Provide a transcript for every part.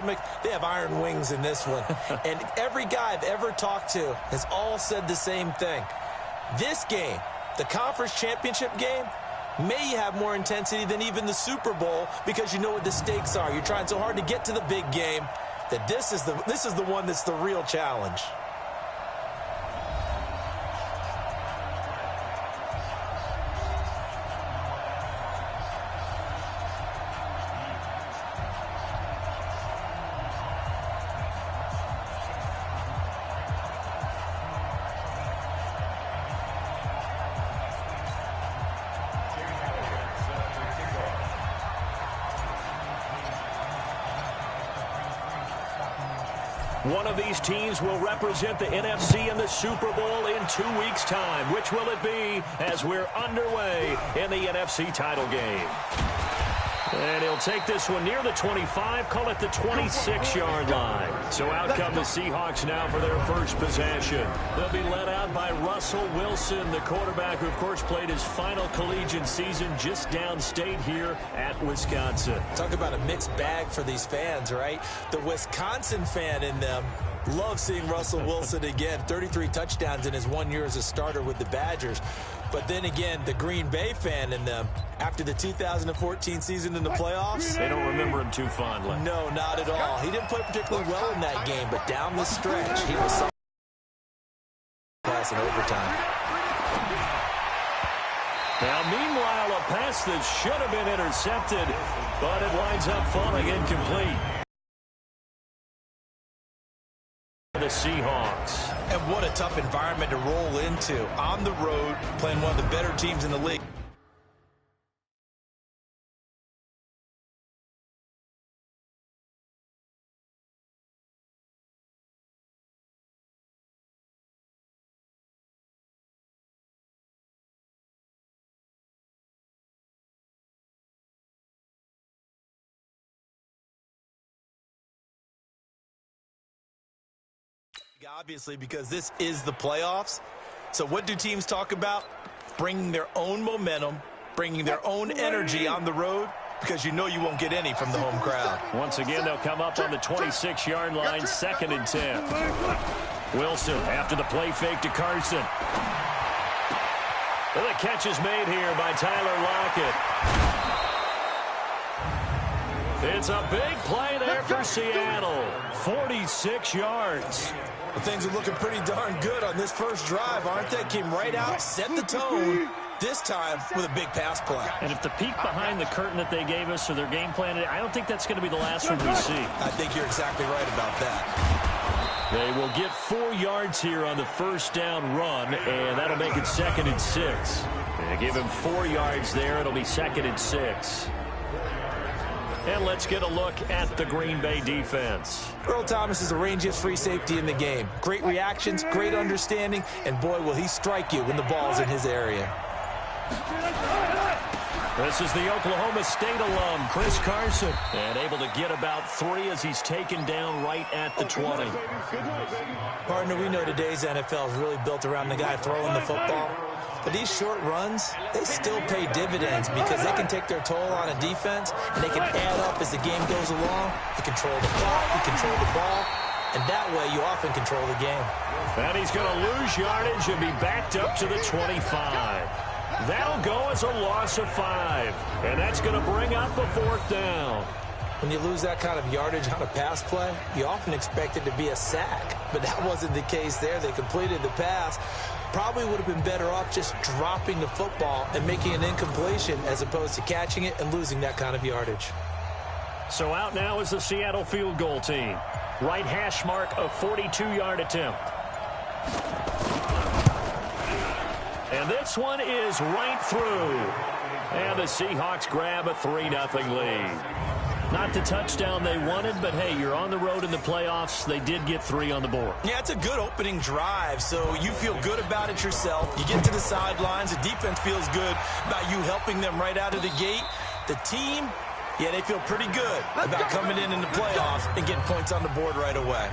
They have iron wings in this one. And every guy I've ever talked to has all said the same thing. This game, the conference championship game, may have more intensity than even the Super Bowl because you know what the stakes are. You're trying so hard to get to the big game that this is the one that's the real challenge. One of these teams will represent the NFC in the Super Bowl in 2 weeks' time. Which will it be as we're underway in the NFC title game? And he'll take this one near the 25, call it the 26-yard line. So out come the Seahawks now for their first possession. They'll be led out by Russell Wilson, the quarterback who, of course, played his final collegiate season just downstate here at Wisconsin. Talk about a mixed bag for these fans, right? The Wisconsin fan in them loves seeing Russell Wilson again. 33 touchdowns in his 1 year as a starter with the Badgers. But then again, the Green Bay fan in them, after the 2014 season in the playoffs, they don't remember him too fondly. No, not at all. He didn't play particularly well in that game, but down the stretch, he was so pass in overtime. Now, meanwhile, a pass that should have been intercepted, but it winds up falling incomplete. The Seahawks. And what a tough environment to roll into on the road, playing one of the better teams in the league. Obviously, because this is the playoffs. So what do teams talk about? Bringing their own momentum, bringing their own energy on the road, because you know you won't get any from the home crowd. Once again, they'll come up on the 26-yard line, 2nd and 10. Wilson after the play fake to Carson. Well, the catch is made here by Tyler Lockett. It's a big play there for Seattle. 46 yards. Well, things are looking pretty darn good on this first drive, aren't they? Came right out, set the tone, this time with a big pass play. And if the peek behind the curtain that they gave us or their game plan, I don't think that's going to be the last one we see. I think you're exactly right about that. They will get 4 yards here on the first down run, and that'll make it 2nd and 6. They give him 4 yards there. It'll be 2nd and 6. And let's get a look at the Green Bay defense. Earl Thomas is the rangiest free safety in the game. Great reactions, great understanding, and boy, will he strike you when the ball's in his area. This is the Oklahoma State alum, Chris Carson, and able to get about 3 as he's taken down right at the 20. Partner, we know today's NFL is really built around the guy throwing the football. But these short runs, they still pay dividends because they can take their toll on a defense, and they can add up as the game goes along. You control the clock, you control the ball, and that way you often control the game. And he's going to lose yardage and be backed up to the 25. That'll go as a loss of 5, and that's going to bring up a 4th down. When you lose that kind of yardage on a pass play, you often expect it to be a sack, but that wasn't the case there. They completed the pass. Probably would have been better off just dropping the football and making an incompletion as opposed to catching it and losing that kind of yardage. So out now is the Seattle field goal team. Right hash mark, a 42-yard attempt. And this one is right through. And the Seahawks grab a 3-0 lead. Not the touchdown they wanted, but hey, you're on the road in the playoffs. They did get 3 on the board. Yeah, it's a good opening drive, so you feel good about it yourself. You get to the sidelines. The defense feels good about you helping them right out of the gate. The team, yeah, they feel pretty good about coming in the playoffs and getting points on the board right away.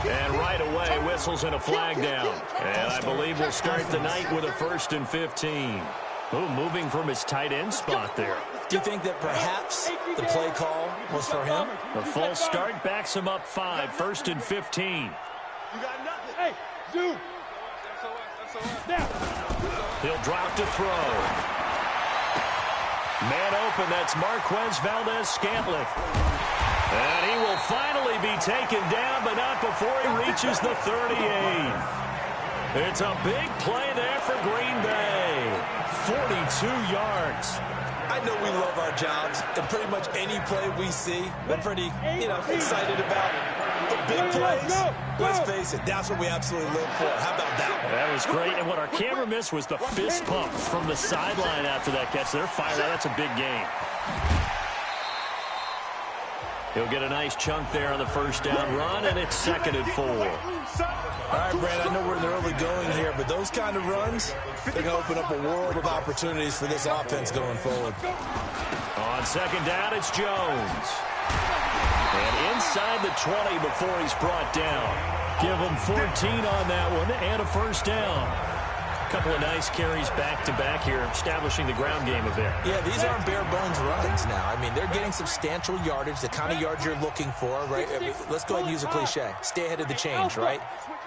And right away, whistles and a flag down. And I believe we'll start the night with a 1st and 15. Ooh, moving from his tight end spot there. Do you think that perhaps the play call was for him? The false start backs him up 5, 1st and 15. You got nothing. Hey, dude. He'll drop to throw. Man open, that's Marquez Valdez-Scantling. And he will finally be taken down, but not before he reaches the 38. It's a big play there for Green Bay. 42 yards. I know we love our jobs, and pretty much any play we see, we're pretty, excited about. The big plays, let's face it, that's what we absolutely live for. How about that one? That was great, and what our camera missed was the fist pump from the sideline after that catch. They're fired out. That's a big game. He'll get a nice chunk there on the 1st down run, and it's 2nd and 4. All right, Brad, I know we're in the early going here, but those kind of runs, they're going to open up a world of opportunities for this offense going forward. On 2nd down, it's Jones. And inside the 20 before he's brought down. Give him 14 on that one and a 1st down. A couple of nice carries back-to-back here, establishing the ground game a bit. Yeah, these aren't bare-bones runs now. I mean, they're getting substantial yardage, the kind of yards you're looking for, right? I mean, let's go ahead and use a cliche. Stay ahead of the change, right?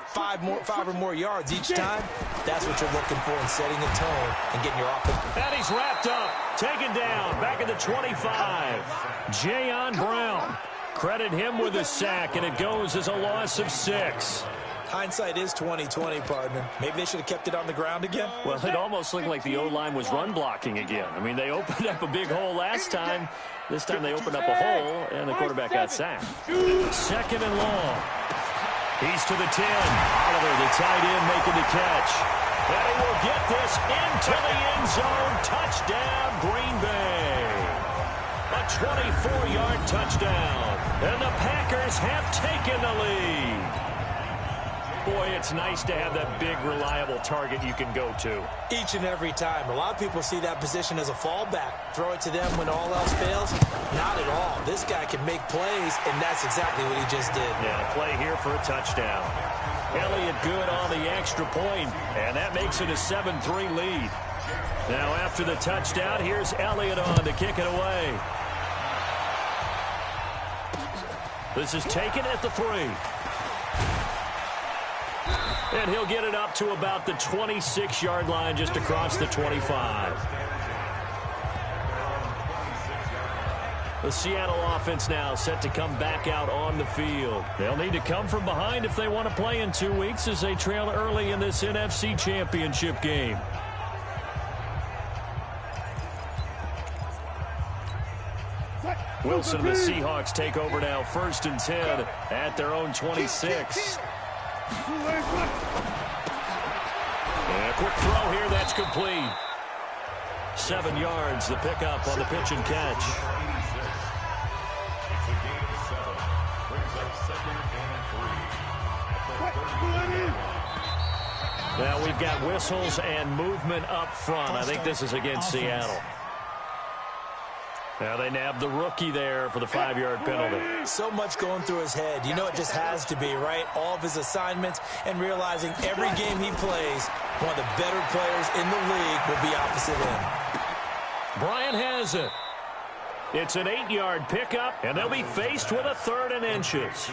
5 or more yards each time, that's what you're looking for in setting a tone and getting your offense. And he's wrapped up, taken down, back at the 25. Jayon Brown. Credit him with a sack, and it goes as a loss of 6. Hindsight is 20/20, partner. Maybe they should have kept it on the ground again. Well, it almost looked like the O-line was run blocking again. I mean, they opened up a big hole last time. This time they opened up a hole, and the quarterback got sacked. 2nd and long. He's to the 10. Oliver, the tight end, making the catch. And he will get this into the end zone. Touchdown, Green Bay. A 24-yard touchdown. And the Packers have taken the lead. Boy, it's nice to have that big, reliable target you can go to. Each and every time. A lot of people see that position as a fallback. Throw it to them when all else fails. Not at all. This guy can make plays, and that's exactly what he just did. Yeah, play here for a touchdown. Elliott good on the extra point, and that makes it a 7-3 lead. Now after the touchdown, here's Elliott on to kick it away. This is taken at the 3. And he'll get it up to about the 26-yard line just across the 25. The Seattle offense now set to come back out on the field. They'll need to come from behind if they want to play in 2 weeks as they trail early in this NFC Championship game. Wilson and the Seahawks take over now, 1st and 10 at their own 26. And a quick throw here, that's complete. 7 yards, the pickup on the pitch and catch. Now we've got whistles and movement up front. I think this is against Seattle. Now they nabbed the rookie there for the 5-yard penalty. So much going through his head. You know it just has to be, right? All of his assignments and realizing every game he plays, one of the better players in the league will be opposite him. Bryant has it. It's an 8-yard pickup, and they'll be faced with a 3rd and inches.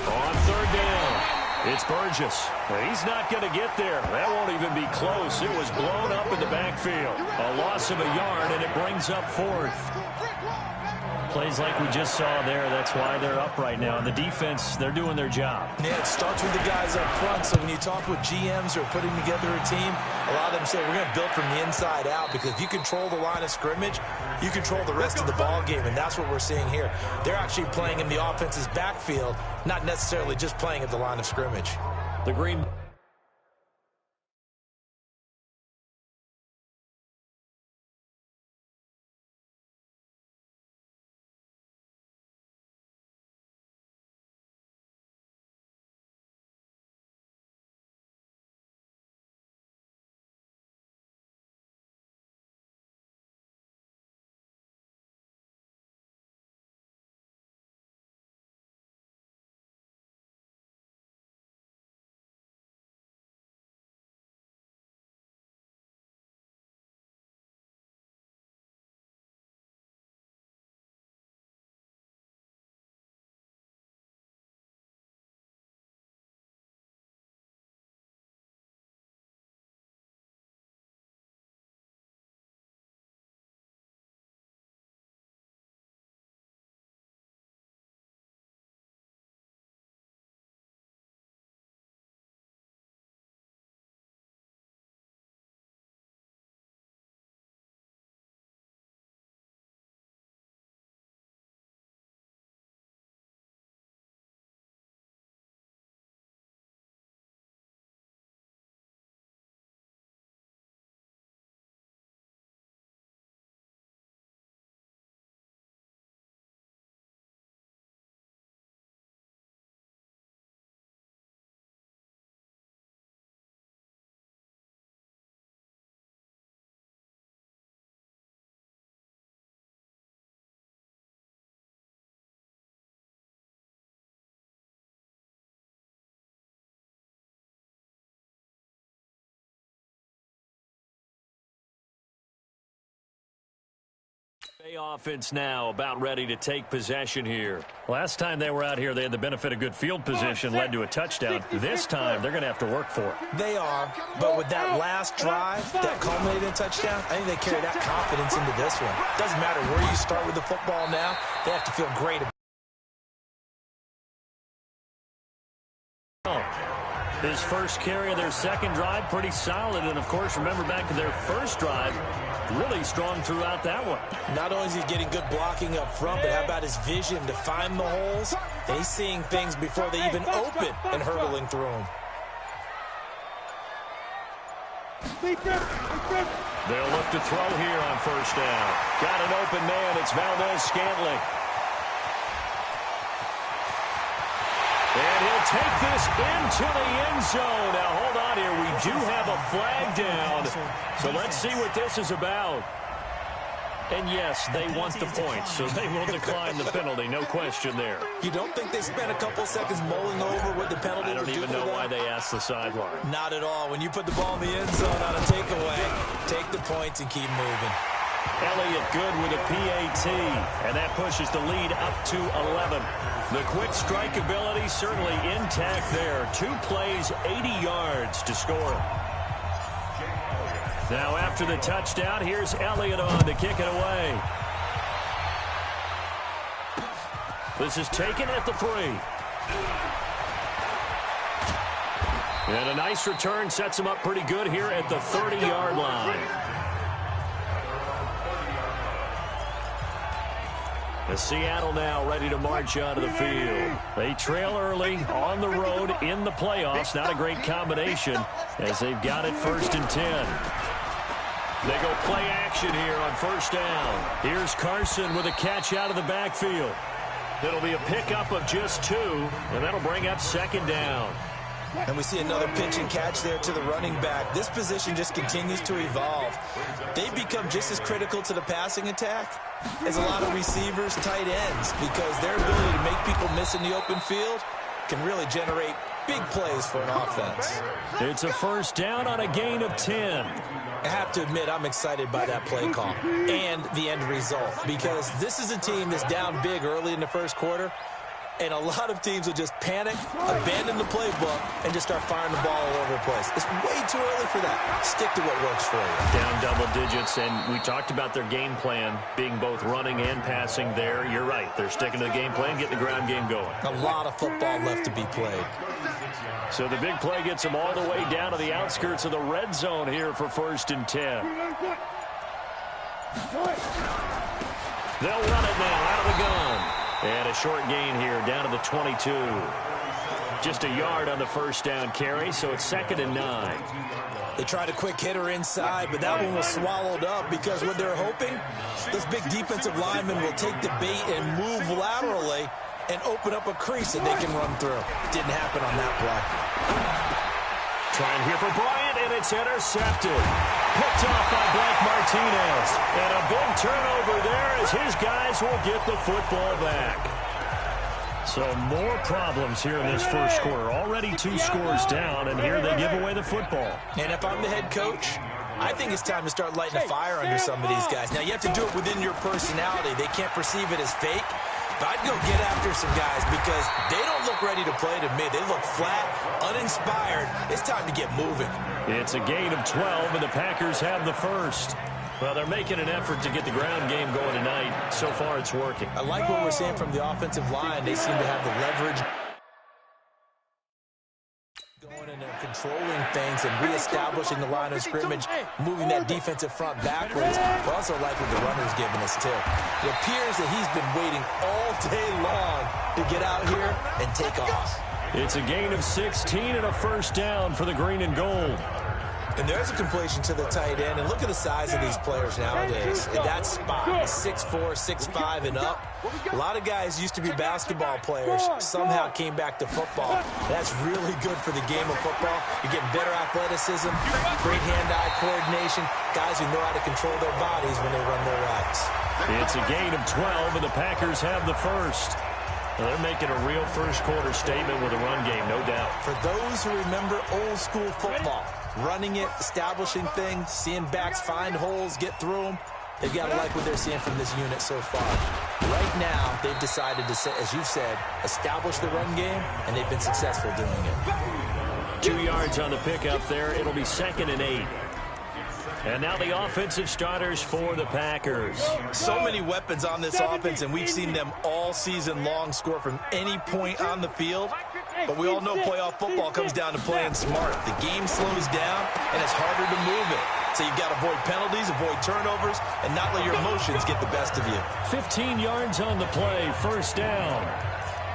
On 3rd down. It's Burgess. He's not going to get there. That won't even be close. It was blown up in the backfield. A loss of a yard, and it brings up 4th. Plays like we just saw there. That's why they're up right now. And the defense, they're doing their job. Yeah, it starts with the guys up front. So when you talk with GMs who are putting together a team, a lot of them say we're going to build from the inside out, because if you control the line of scrimmage, you control the rest of the ball game, and that's what we're seeing here. They're actually playing in the offense's backfield, not necessarily just playing at the line of scrimmage. The Green Offense now about ready to take possession here. Last time they were out here, they had the benefit of good field position, led to a touchdown. This time, they're going to have to work for it. They are, but with that last drive that culminated in a touchdown, I think they carry that confidence into this one. Doesn't matter where you start with the football now, they have to feel great about it. His first carry of their second drive, pretty solid. And, of course, remember back to their first drive, really strong throughout that one. Not only is he getting good blocking up front, but how about his vision to find the holes? And he's seeing things before they even open and hurdling through them. They'll look to throw here on first down. Got an open man. It's Valdez-Scantling. And he'll take this into the end zone. Now, hold on here. We do have a flag down. So let's see what this is about. And, yes, they want the points, so they will decline the penalty. No question there. You don't think they spent a couple seconds mulling over what the penalty would do? I don't even know why they asked the sideline. Not at all. When you put the ball in the end zone on a takeaway, take the points and keep moving. Elliott good with a PAT, and that pushes the lead up to 11. The quick strike ability certainly intact there. 2 plays, 80 yards to score. Now after the touchdown, here's Elliott on to kick it away. This is taken at the 3. And a nice return sets him up pretty good here at the 30-yard line. The Seattle now ready to march onto the field. They trail early on the road in the playoffs. Not a great combination as they've got it 1st and 10. They go play action here on first down. Here's Carson with a catch out of the backfield. It'll be a pickup of just 2, and that'll bring up 2nd down. And we see another pitch and catch there to the running back. This position just continues to evolve. They become just as critical to the passing attack as a lot of receivers, tight ends, because their ability to make people miss in the open field can really generate big plays for an offense. It's a first down on a gain of 10. I have to admit, I'm excited by that play call and the end result, because this is a team that's down big early in the first quarter, and a lot of teams will just panic, abandon the playbook, and just start firing the ball all over the place. It's way too early for that. Stick to what works for you. Down double digits, and we talked about their game plan being both running and passing there. You're right. They're sticking to the game plan, getting the ground game going. A lot of football left to be played. So the big play gets them all the way down to the outskirts of the red zone here for 1st and 10. They'll run it now out of the gun. And a short gain here down to the 22. Just a yard on the first down carry, so it's 2nd and 9. They tried a quick hitter inside, but that one was swallowed up because what they're hoping, those big defensive linemen will take the bait and move laterally and open up a crease that they can run through. Didn't happen on that play. Trying here for Bryant, and it's intercepted. Picked off by Blake Martinez. And a big turnover there as his guys will get the football back. So more problems here in this first quarter. Already 2 scores down, and here they give away the football. And if I'm the head coach, I think it's time to start lighting a fire under some of these guys. Now, you have to do it within your personality. They can't perceive it as fake. But I'd go get after some guys because they don't look ready to play to me. They look flat, uninspired. It's time to get moving. It's a gain of 12, and the Packers have the first. Well, they're making an effort to get the ground game going tonight. So far, it's working. I like what we're seeing from the offensive line. They seem to have the leverage going in and controlling things and reestablishing the line of scrimmage, moving that defensive front backwards. I also like what the runner's giving us, too. It appears that he's been waiting all day long to get out here and take off. It's a gain of 16 and a first down for the green and gold. And there's a completion to the tight end. And look at the size of these players nowadays. In that spot, 6'4", 6'5", and up. A lot of guys used to be basketball players, somehow came back to football. That's really good for the game of football. You're getting better athleticism, great hand-eye coordination, guys who know how to control their bodies when they run their routes. It's a gain of 12, and the Packers have the first. Well, they're making a real first-quarter statement with a run game, no doubt. For those who remember old-school football, running it, establishing things, seeing backs find holes, get through them, They've got to like what they're seeing from this unit so far. Right now, they've decided to, as you've said, establish the run game, and they've been successful doing it. 2 yards on the pickup there. It'll be 2nd and 8. And now the offensive starters for the Packers. So many weapons on this offense, and we've seen them all season long score from any point on the field. But we all know playoff football comes down to playing smart. The game slows down, and it's harder to move it. So you've got to avoid penalties, avoid turnovers, and not let your emotions get the best of you. 15 yards on the play, 1st down.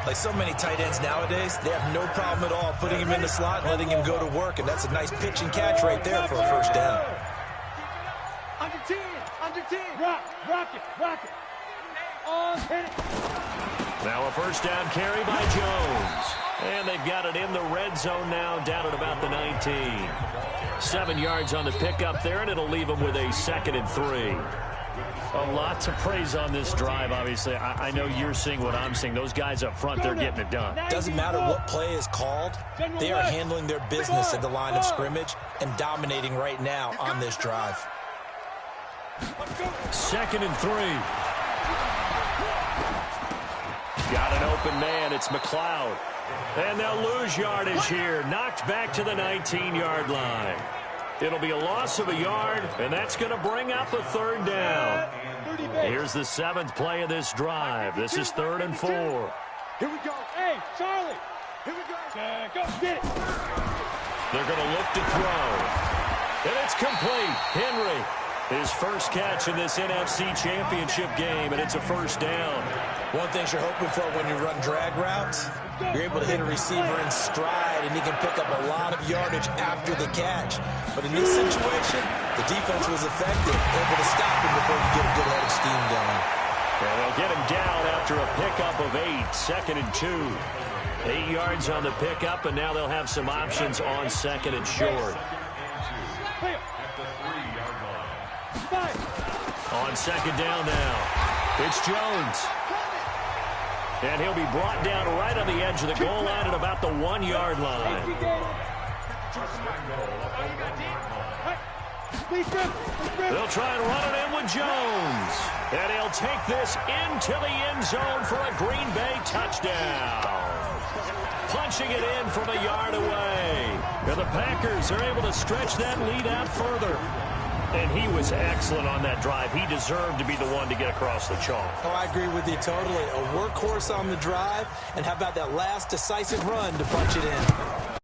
Like so many tight ends nowadays, they have no problem at all putting him in the slot and letting him go to work, and that's a nice pitch and catch right there for a 1st down. Under 10. Rock it. Hit it. Now a 1st down carry by Jones. And they've got it in the red zone now, down at about the 19. 7 yards on the pickup there, and it'll leave them with a 2nd and 3. A lot to praise on this drive, obviously. I know you're seeing what I'm seeing. Those guys up front, they're getting it done. Doesn't matter what play is called. They are handling their business at the line of scrimmage and dominating right now on this drive. 2nd and 3. Got an open man. It's McLeod. And they'll lose yardage here. Knocked back to the 19-yard line. It'll be a loss of a yard, and that's going to bring up a 3rd down. Here's the 7th play of this drive. This is 3rd and 4. Here we go. Hey, Charlie. Here we go. Go get it. They're going to look to throw. And it's complete. Henry, his first catch in this NFC Championship game, and it's a 1st down. One thing you're hoping for when you run drag routes, you're able to hit a receiver in stride, and he can pick up a lot of yardage after the catch. But in this situation, the defense was effective, able to stop him before you get a good head of steam going. And they'll get him down after a pickup of 8, 2nd and 2. 8 yards on the pickup, and now they'll have some options on 2nd and short. On 2nd down now, it's Jones. And he'll be brought down right on the edge of the goal line at about the 1-yard line. They'll try and run it in with Jones. And he'll take this into the end zone for a Green Bay touchdown. Punching it in from a yard away. And the Packers are able to stretch that lead out further. And he was excellent on that drive. He deserved to be the one to get across the chalk. Oh, I agree with you totally. A workhorse on the drive, and how about that last decisive run to punch it in?